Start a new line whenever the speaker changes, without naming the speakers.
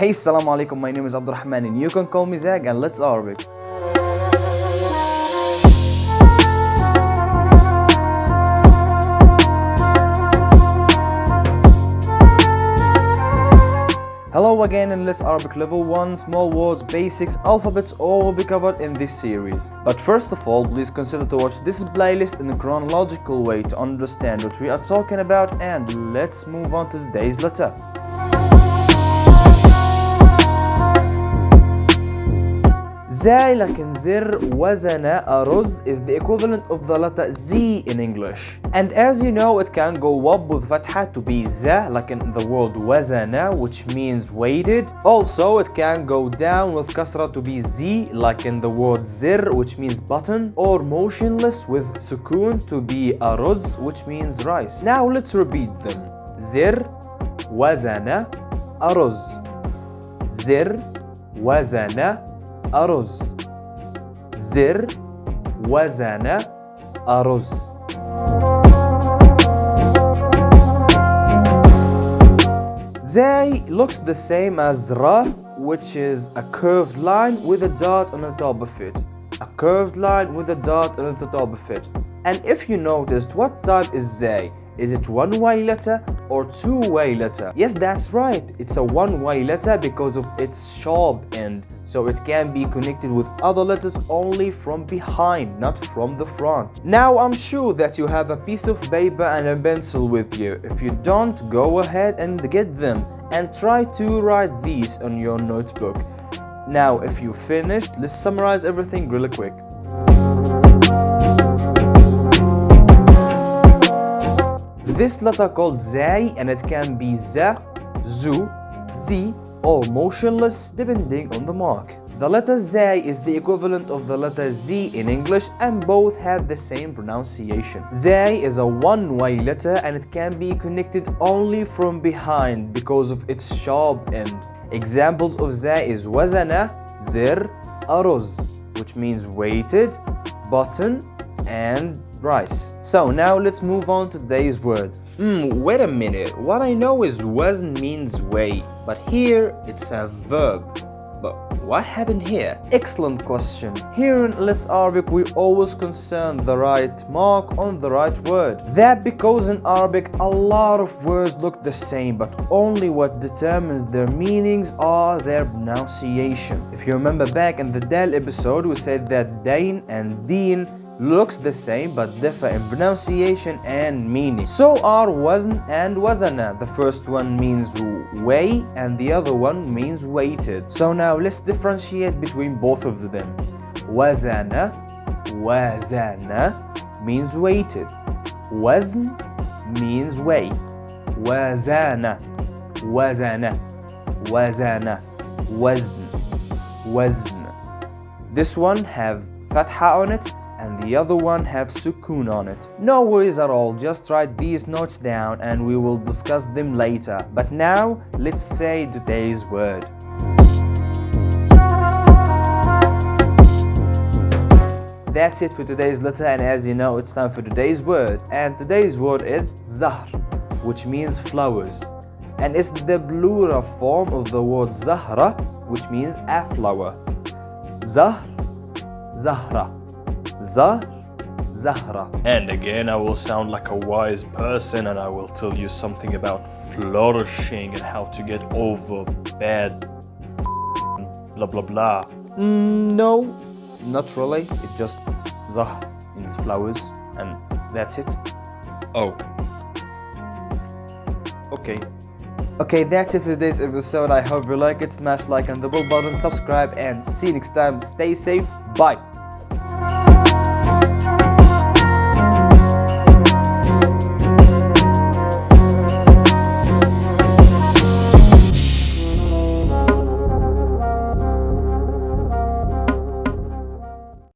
Hey, Alsalmualikum, my name is Abdurrahman and you can call me Zag, and let's Arabic. Hello again in Let's Arabic Level 1, small words, basics, alphabets, all will be covered in this series. But first of all, please consider to watch this playlist in a chronological way to understand what we are talking about, and let's move on to today's letter. زاي لكن زر وزن أرز is the equivalent of the letter Z in English. And as you know, it can go up with fatha to be za, like in the word wazana, which means weighted. Also, it can go down with kasra to be Z, like in the word zir, which means button, or motionless with sukoon to be aruz, which means rice. Now let's repeat them. Zir wazana aruz. Zir wazana أرز. زر وزن أرز. Zay looks the same as ra, which is a curved line with a dot on the top of it. A curved line with a dot on the top of it. And if you noticed, what type is zay? Is it one-way letter or two-way letter? Yes, that's right. It's a one-way letter because of its sharp end. So it can be connected with other letters only from behind, not from the front. Now I'm sure that you have a piece of paper and a pencil with you. If you don't, go ahead and get them and try to write these on your notebook. Now if you finished, let's summarize everything really quick. This letter called zay, and it can be za, zu, zi, or motionless depending on the mark. The letter zay is the equivalent of the letter z in English, and both have the same pronunciation. Zay is a one-way letter and it can be connected only from behind because of its sharp end. Examples of zay is wazana, zir, aruz, which means weighted, button, and rice. So now let's move on to today's word. Wait a minute. What I know is wazn means weigh, but here it's a verb. But what happened here? Excellent question. Here in Let's Arabic, we always concern the right mark on the right word. That because in Arabic a lot of words look the same, but only what determines their meanings are their pronunciation. If you remember back in the dal episode, we said that dain and deen looks the same but differ in pronunciation and meaning. So are wazn and wazana. The first one means weigh and the other one means weighted. So now let's differentiate between both of them. Wazana means weighted. Wazn means weigh. Wazana wazn. This one have fatha on it and the other one have sukoon on it. No worries at all, just write these notes down and we will discuss them later. But now, let's say today's word. That's it for today's letter, and as you know, it's time for today's word. And today's word is zahr, which means flowers. And it's the plural form of the word zahra, which means a flower. Zahr, zahra. Zahra. And again, I will sound like a wise person and I will tell you something about flourishing and how to get over bad blah blah blah. No, not really. It's just zahr means flowers and that's it. Oh. Okay, that's it for today's episode. I hope you like it. Smash like and the bell button, subscribe, and see you next time. Stay safe. Bye.